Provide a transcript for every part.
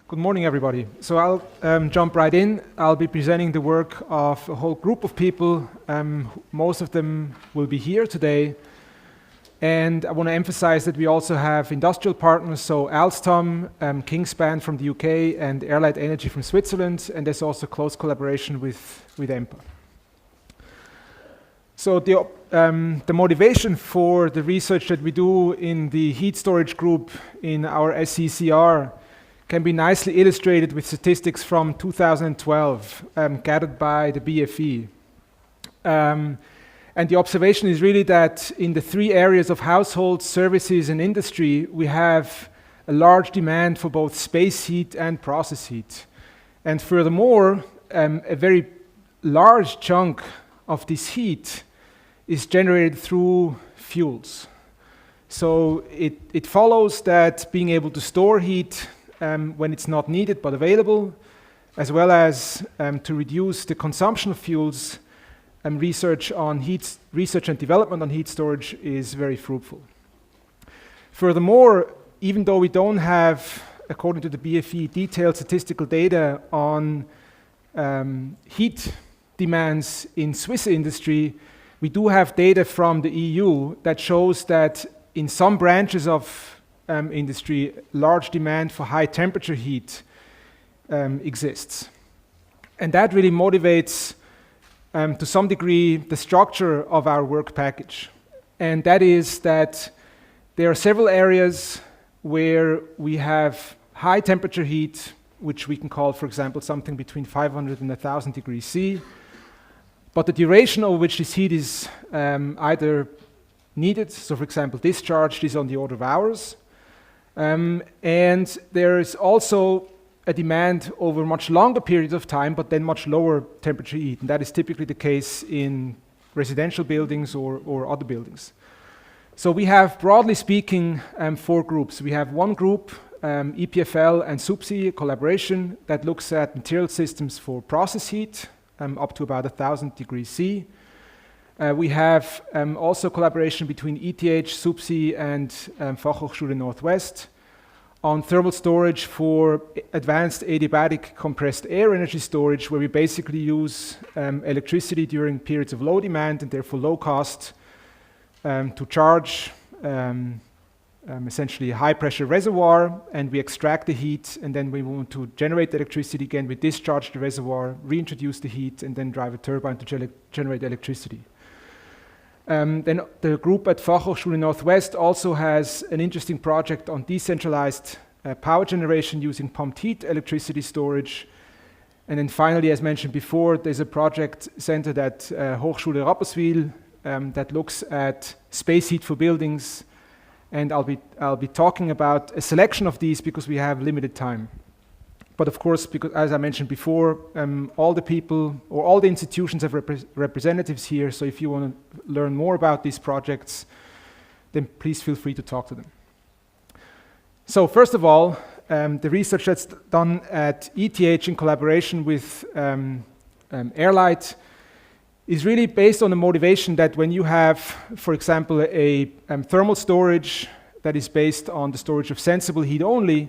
Good morning, everybody. So I'll jump right in. I'll be presenting the work of a whole group of people. Most of them will be here today. And I want to emphasize that we also have industrial partners, so Alstom, Kingspan from the UK, and Airlight Energy from Switzerland, and there's also close collaboration with EMPA. So the motivation for the research that we do in the heat storage group in our SCCER can be nicely illustrated with statistics from 2012 gathered by the BFE. And the observation is really that in the three areas of household, services, and industry, we have a large demand for both space heat and process heat. And furthermore, a very large chunk of this heat is generated through fuels. So it follows that being able to store heat when it's not needed but available, as well as to reduce the consumption of fuels, research and development on heat storage is very fruitful. Furthermore, even though we don't have, according to the BFE, detailed statistical data on heat demands in Swiss industry, we do have data from the EU that shows that in some branches of industry, large demand for high temperature heat exists. And that really motivates to some degree the structure of our work package. And that is that there are several areas where we have high temperature heat, which we can call, for example, something between 500 and 1,000 degrees C. But the duration over which this heat is either needed, so for example, discharged, is on the order of hours. And there is also a demand over much longer periods of time, but then much lower temperature heat. And that is typically the case in residential buildings or other buildings. So we have, broadly speaking, four groups. We have one group, EPFL and SCCER collaboration, that looks at material systems for process heat, up to about 1,000 degrees C. We have also collaboration between ETH, SCCER, and Fachhochschule Northwest on thermal storage for advanced adiabatic compressed air energy storage, where we basically use electricity during periods of low demand and therefore low cost to charge essentially a high pressure reservoir, and we extract the heat, and then we want to generate the electricity again. We discharge the reservoir, reintroduce the heat, and then drive a turbine to generate electricity. Then the group at Fachhochschule Northwest also has an interesting project on decentralized power generation using pumped heat electricity storage. And then finally, as mentioned before, there's a project centered at Hochschule Rapperswil that looks at space heat for buildings. And I'll be talking about a selection of these because we have limited time. But of course, because as I mentioned before, all the people or all the institutions have representatives here. So if you want to learn more about these projects, then please feel free to talk to them. So first of all, the research that's done at ETH in collaboration with Airlight is really based on the motivation that when you have, for example, a thermal storage that is based on the storage of sensible heat only,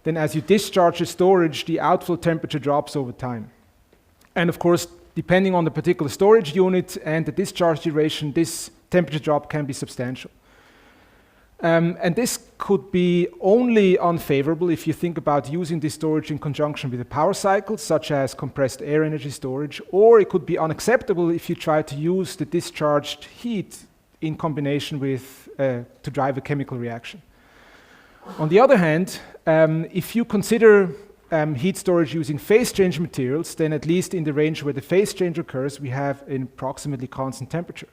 then as you discharge the storage, the outflow temperature drops over time. And of course, depending on the particular storage unit and the discharge duration, this temperature drop can be substantial. And this could be only unfavorable if you think about using this storage in conjunction with a power cycle, such as compressed air energy storage, or it could be unacceptable if you try to use the discharged heat in combination with to drive a chemical reaction. On the other hand, if you consider heat storage using phase change materials, then at least in the range where the phase change occurs, we have an approximately constant temperature.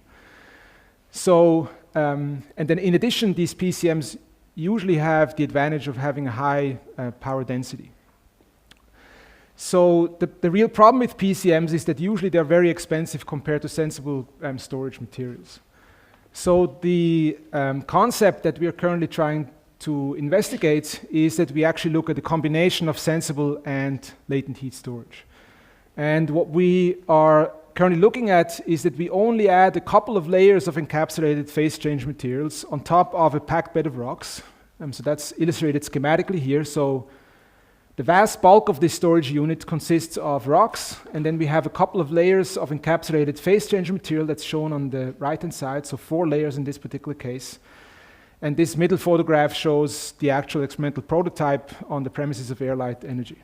So, and then in addition, these PCMs usually have the advantage of having a high power density. So the real problem with PCMs is that usually they're very expensive compared to sensible storage materials. So the concept that we are currently trying to investigate is that we actually look at the combination of sensible and latent heat storage. And what we are currently looking at is that we only add a couple of layers of encapsulated phase change materials on top of a packed bed of rocks. So that's illustrated schematically here. So The vast bulk of this storage unit consists of rocks, and then we have a couple of layers of encapsulated phase change material that's shown on the right-hand side, so 4 layers in this particular case. And this middle photograph shows the actual experimental prototype on the premises of Airlight Energy.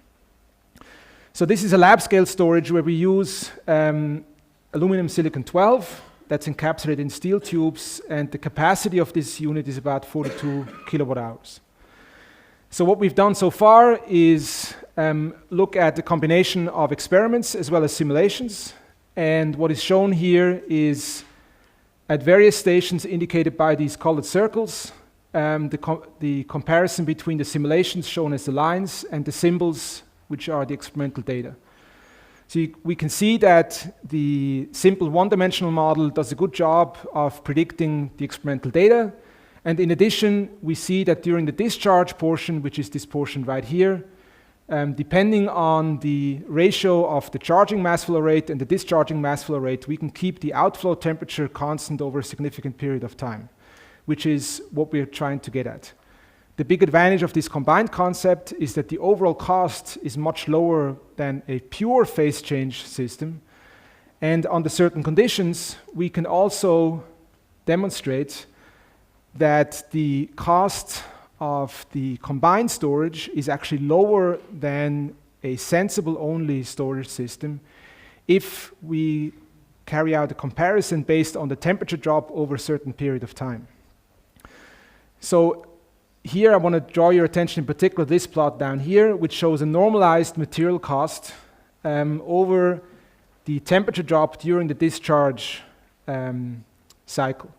So this is a lab-scale storage where we use aluminum silicon 12 that's encapsulated in steel tubes, and the capacity of this unit is about 42 kilowatt hours. So what we've done so far is look at the combination of experiments as well as simulations. And what is shown here is at various stations indicated by these colored circles, the comparison between the simulations shown as the lines and the symbols, which are the experimental data. So we can see that the simple one-dimensional model does a good job of predicting the experimental data. And in addition, we see that during the discharge portion, which is this portion right here, depending on the ratio of the charging mass flow rate and the discharging mass flow rate, we can keep the outflow temperature constant over a significant period of time, which is what we're trying to get at. The big advantage of this combined concept is that the overall cost is much lower than a pure phase change system. And under certain conditions, we can also demonstrate that the cost of the combined storage is actually lower than a sensible-only storage system if we carry out a comparison based on the temperature drop over a certain period of time. So here I want to draw your attention in particular this plot down here, which shows a normalized material cost over the temperature drop during the discharge cycle.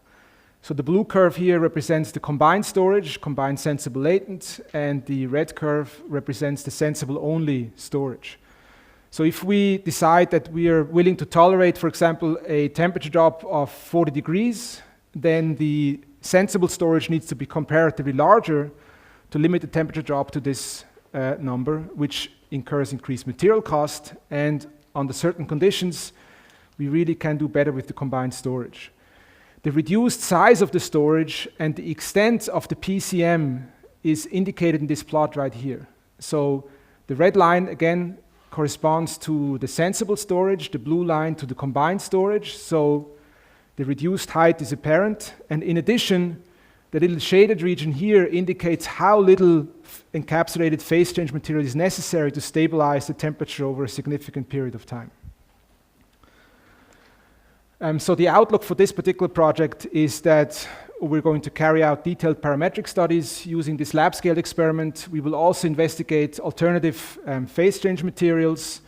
So the blue curve here represents the combined storage, combined sensible latent, and the red curve represents the sensible only storage. So if we decide that we are willing to tolerate, for example, a temperature drop of 40 degrees, then the sensible storage needs to be comparatively larger to limit the temperature drop to this number, which incurs increased material cost. And under certain conditions, we really can do better with the combined storage. The reduced size of the storage and the extent of the PCM is indicated in this plot right here. So the red line, again, corresponds to the sensible storage, the blue line to the combined storage. So the reduced height is apparent. And in addition, the little shaded region here indicates how little encapsulated phase change material is necessary to stabilize the temperature over a significant period of time. So the outlook for this particular project is that we're going to carry out detailed parametric studies using this lab-scale experiment. We will also investigate alternative phase change materials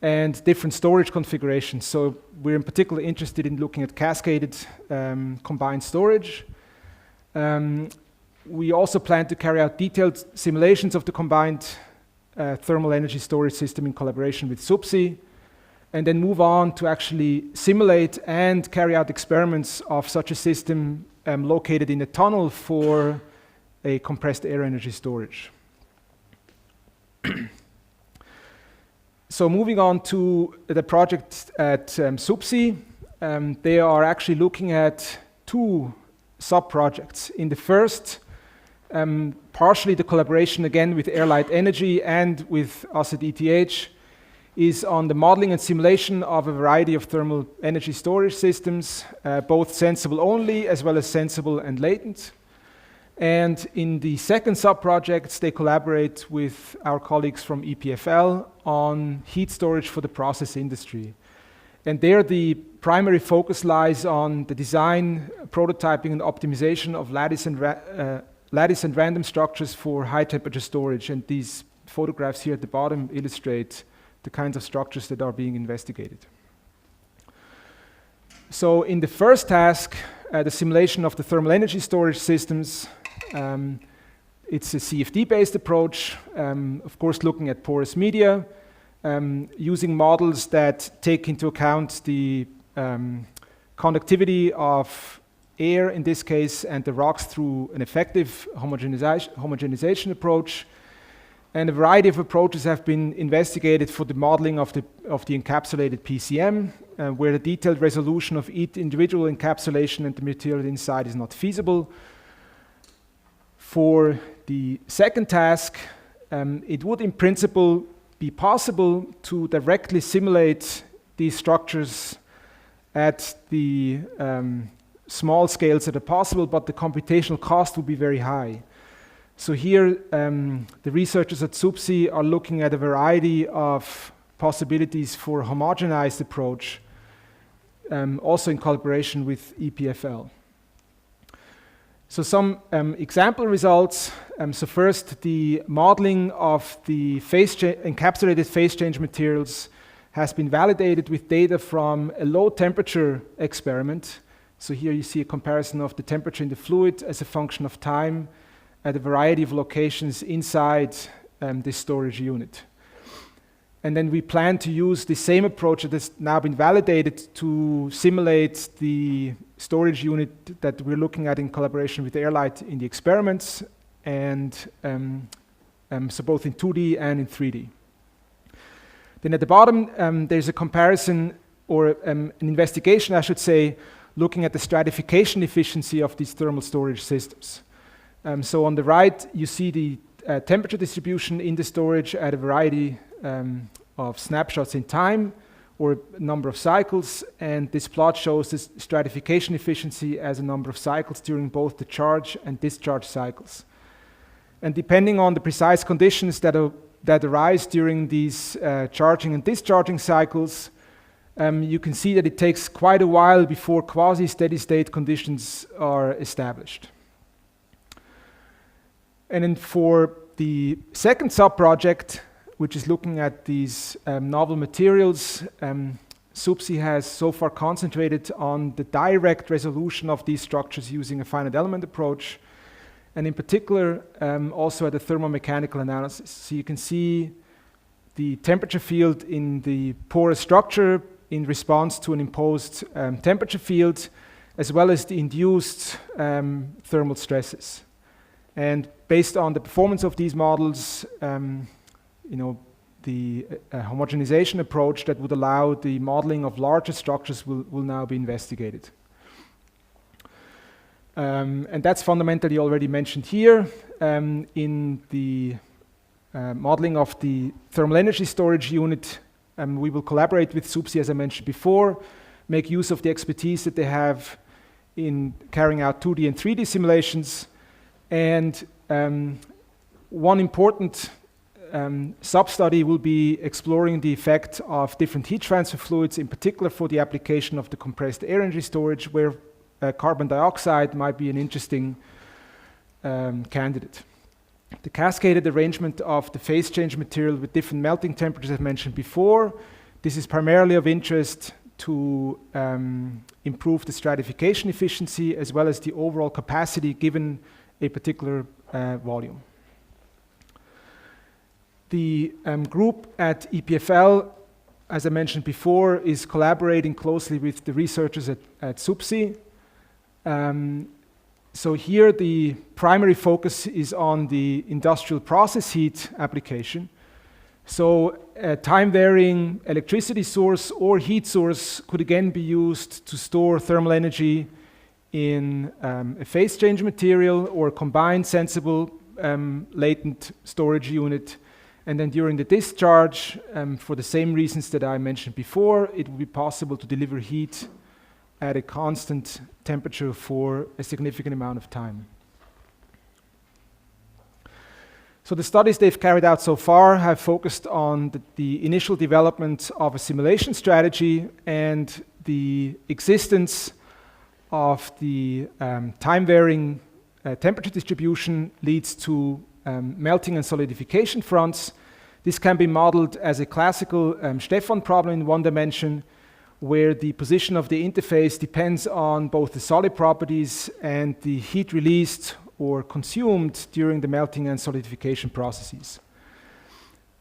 and different storage configurations. So we're in particular interested in looking at cascaded combined storage. We also plan to carry out detailed simulations of the combined thermal energy storage system in collaboration with SCCCER, and then move on to actually simulate and carry out experiments of such a system located in a tunnel for a compressed air energy storage. So moving on to the project at SCCCER, they are actually looking at 2 sub-projects. In the first, partially the collaboration again with Airlight Energy and with us at ETH is on the modeling and simulation of a variety of thermal energy storage systems, both sensible only as well as sensible and latent. And in the second sub-projects, they collaborate with our colleagues from EPFL on heat storage for the process industry. And there the primary focus lies on the design, prototyping, and optimization of lattice and random structures for high temperature storage. And these photographs here at the bottom illustrate the kinds of structures that are being investigated. So in the first task, the simulation of the thermal energy storage systems, it's a CFD-based approach, of course looking at porous media, using models that take into account the conductivity of air in this case and the rocks through an effective homogenization approach. And a variety of approaches have been investigated for the modeling of the encapsulated PCM, where the detailed resolution of each individual encapsulation and the material inside is not feasible. For the second task, it would in principle be possible to directly simulate these structures at the small scales that are possible, but the computational cost would be very high. So here, the researchers at SCCCER are looking at a variety of possibilities for a homogenized approach, also in collaboration with EPFL. So some example results. So first, the modeling of the encapsulated phase change materials has been validated with data from a low temperature experiment. So here you see a comparison of the temperature in the fluid as a function of time at a variety of locations inside this storage unit. And then we plan to use the same approach that has now been validated to simulate the storage unit that we're looking at in collaboration with Airlight in the experiments, and so both in 2D and in 3D. Then at the bottom, there's a comparison, or an investigation, I should say, looking at the stratification efficiency of these thermal storage systems. So on the right, you see the temperature distribution in the storage at a variety of snapshots in time, or a number of cycles, and this plot shows this stratification efficiency as a number of cycles during both the charge and discharge cycles. And depending on the precise conditions that arise during these charging and discharging cycles, you can see that it takes quite a while before quasi-steady state conditions are established. And then for the second sub-project, which is looking at these novel materials, SCCCER has so far concentrated on the direct resolution of these structures using a finite element approach, and in particular also at a thermomechanical analysis. So you can see the temperature field in the porous structure in response to an imposed temperature field, as well as the induced thermal stresses. And based on the performance of these models, the homogenization approach that would allow the modeling of larger structures will now be investigated. And that's fundamentally already mentioned here. In the modeling of the thermal energy storage unit, we will collaborate with SCCCER, as I mentioned before, make use of the expertise that they have in carrying out 2D and 3D simulations. And one important sub-study will be exploring the effect of different heat transfer fluids, in particular for the application of the compressed air energy storage, where carbon dioxide might be an interesting candidate. The cascaded arrangement of the phase change material with different melting temperatures I've mentioned before. This is primarily of interest to improve the stratification efficiency as well as the overall capacity given a particular volume. The group at EPFL, as I mentioned before, is collaborating closely with the researchers at SCCCER. So here the primary focus is on the industrial process heat application. So a time-varying electricity source or heat source could again be used to store thermal energy in a phase change material or a combined sensible latent storage unit. And then during the discharge, for the same reasons that I mentioned before, it will be possible to deliver heat at a constant temperature for a significant amount of time. So the studies they've carried out so far have focused on the initial development of a simulation strategy and the existence of the time-varying temperature distribution leads to melting and solidification fronts. This can be modeled as a classical Stefan problem in one dimension, where the position of the interface depends on both the solid properties and the heat released or consumed during the melting and solidification processes.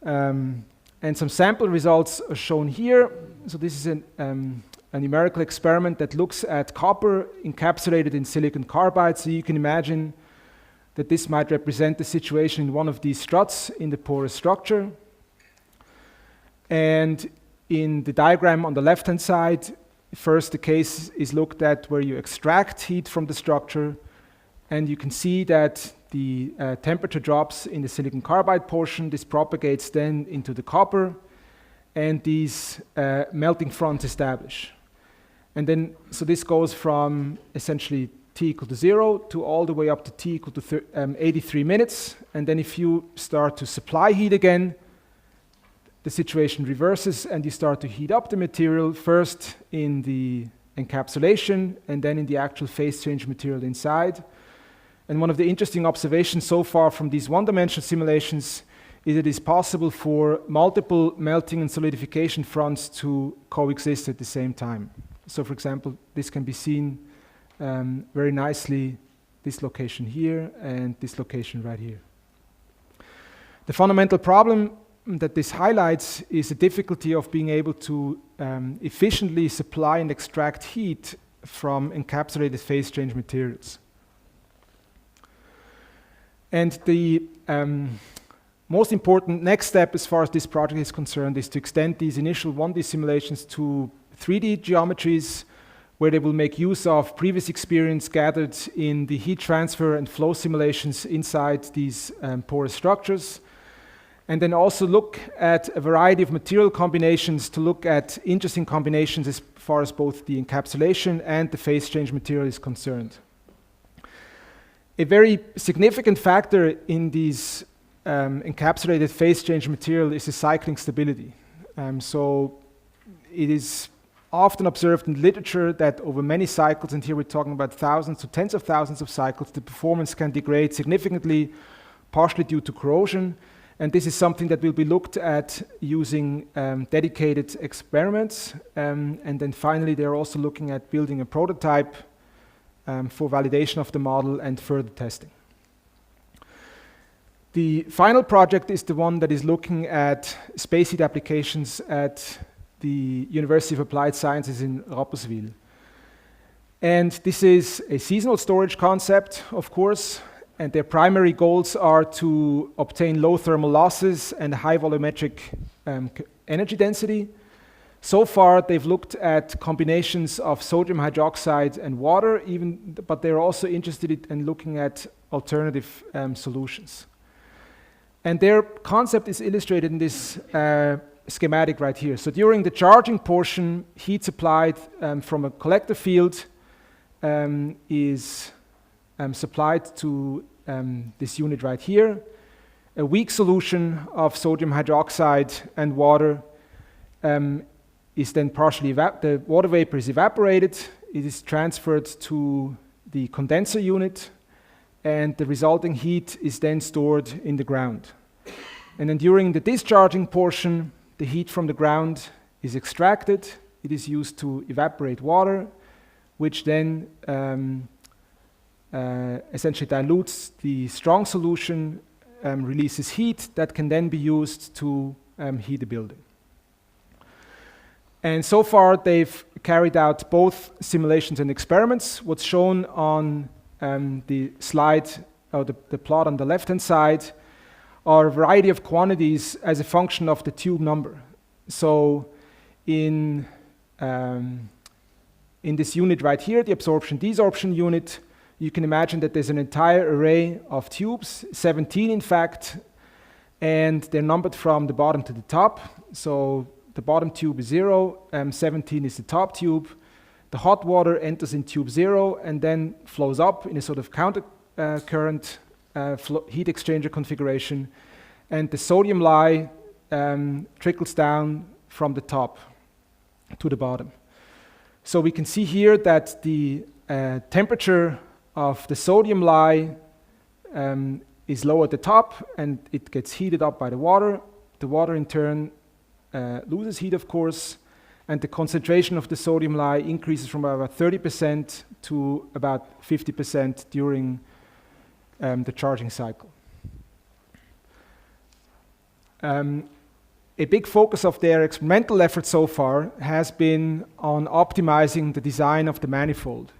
And some sample results are shown here. So this is a numerical experiment that looks at copper encapsulated in silicon carbide. So you can imagine that this might represent the situation in one of these struts in the porous structure. And in the diagram on the left-hand side, first the case is looked at where you extract heat from the structure, and you can see that the temperature drops in the silicon carbide portion. This propagates then into the copper, and these melting fronts establish. And then, so this goes from essentially T equal to 0 to all the way up to T equal to 83 minutes. And then if you start to supply heat again, the situation reverses and you start to heat up the material first in the encapsulation and then in the actual phase change material inside. And one of the interesting observations so far from these one-dimensional simulations is it is possible for multiple melting and solidification fronts to coexist at the same time. So for example, this can be seen very nicely, this location here and this location right here. The fundamental problem that this highlights is the difficulty of being able to efficiently supply and extract heat from encapsulated phase change materials. And the most important next step as far as this project is concerned is to extend these initial 1D simulations to 3D geometries where they will make use of previous experience gathered in the heat transfer and flow simulations inside these porous structures. And then also look at a variety of material combinations to look at interesting combinations as far as both the encapsulation and the phase change material is concerned. A very significant factor in these encapsulated phase change material is the cycling stability. So it is often observed in literature that over many cycles, and here we're talking about thousands to tens of thousands of cycles, the performance can degrade significantly, partially due to corrosion. And this is something that will be looked at using dedicated experiments. And then finally, they're also looking at building a prototype for validation of the model and further testing. The final project is the one that is looking at space heat applications at the University of Applied Sciences in Rapperswil. And this is a seasonal storage concept, of course, and their primary goals are to obtain low thermal losses and high volumetric energy density. So far, they've looked at combinations of sodium hydroxide and water, but they're also interested in looking at alternative solutions. And their concept is illustrated in this schematic right here. So during the charging portion, heat supplied from a collector field is supplied to this unit right here. A weak solution of sodium hydroxide and water is then partially the water vapor is evaporated. It is transferred to the condenser unit, and the resulting heat is then stored in the ground. And then during the discharging portion, the heat from the ground is extracted. It is used to evaporate water, which then essentially dilutes the strong solution, releases heat that can then be used to heat the building. And so far, they've carried out both simulations and experiments. What's shown on the slide, or the plot on the left-hand side, are a variety of quantities as a function of the tube number. So in this unit right here, the absorption-desorption unit, you can imagine that there's an entire array of tubes, 17 in fact, and they're numbered from the bottom to the top. So the bottom tube is 0, 17 is the top tube. The hot water enters in tube 0 and then flows up in a sort of counter current heat exchanger configuration. And the sodium lye trickles down from the top to the bottom. So we can see here that the temperature of the sodium lye is low at the top, and it gets heated up by the water. The water in turn loses heat, of course, and the concentration of the sodium lye increases from about 30% to about 50% during the charging cycle. A big focus of their experimental effort so far has been on optimizing the design of the manifold.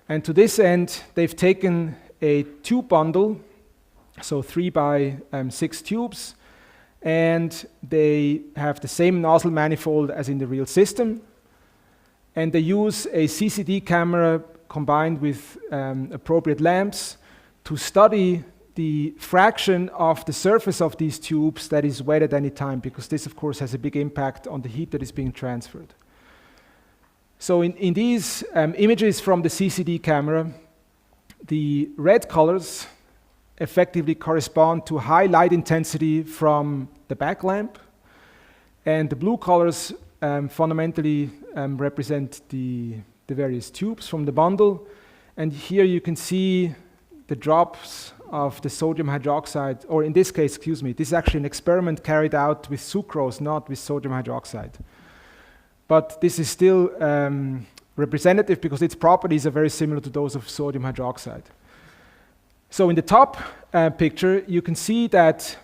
And to this end, they've taken a tube bundle, so 3 by 6 tubes, and they have the same nozzle manifold as in the real system. And they use a CCD camera combined with appropriate lamps to study the fraction of the surface of these tubes that is wet at any time, because this, of course, has a big impact on the heat that is being transferred. So in these images from the CCD camera, the red colors effectively correspond to high light intensity from the back lamp, and the blue colors fundamentally represent the various tubes from the bundle. And here you can see the drops of the sodium hydroxide, or in this case, excuse me, this is actually an experiment carried out with sucrose, not with sodium hydroxide. But this is still representative because its properties are very similar to those of sodium hydroxide. So in the top picture, you can see that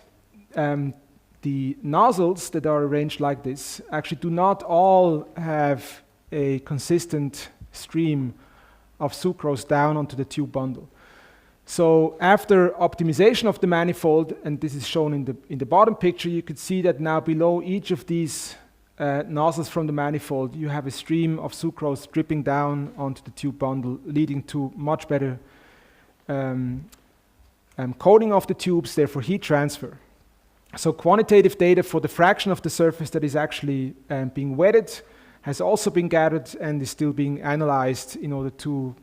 the nozzles that are arranged like this actually do not all have a consistent stream of sucrose down onto the tube bundle. So after optimization of the manifold, and this is shown in the bottom picture, you can see that now below each of these nozzles from the manifold, you have a stream of sucrose dripping down onto the tube bundle, leading to much better coating of the tubes, therefore heat transfer. So quantitative data for the fraction of the surface that is actually being wetted has also been gathered and is still being analyzed in order to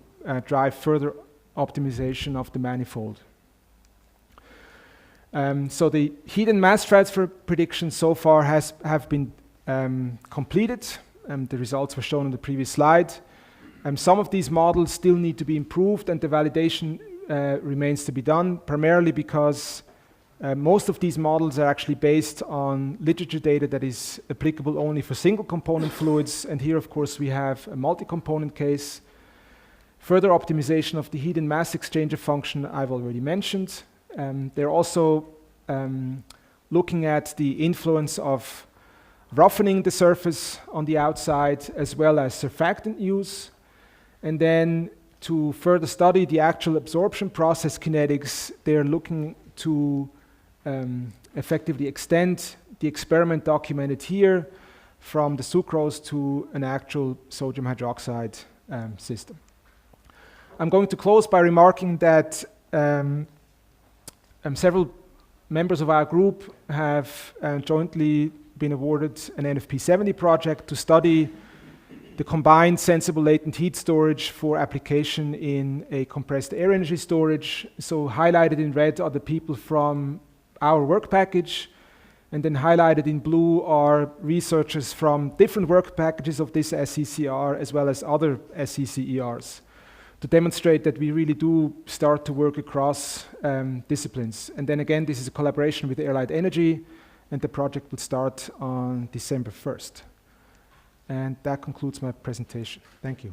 drive further optimization of the manifold. So the heat and mass transfer predictions so far have been completed. The results were shown on the previous slide. Some of these models still need to be improved, and the validation remains to be done, primarily because most of these models are actually based on literature data that is applicable only for single component fluids, and here of course we have a multi-component case. Further optimization of the heat and mass exchanger function I've already mentioned. They're also looking at the influence of roughening the surface on the outside as well as surfactant use. And then to further study the actual absorption process kinetics, they're looking to effectively extend the experiment documented here from the sucrose to an actual sodium hydroxide system. I'm going to close by remarking that several members of our group have jointly been awarded an NFP 70 project to study the combined sensible latent heat storage for application in a compressed air energy storage. So highlighted in red are the people from our work package, and then highlighted in blue are researchers from different work packages of this SCCER as well as other SCCERs, to demonstrate that we really do start to work across disciplines. And then again, this is a collaboration with Airlight Energy, and the project will start on December 1st. And that concludes my presentation. Thank you.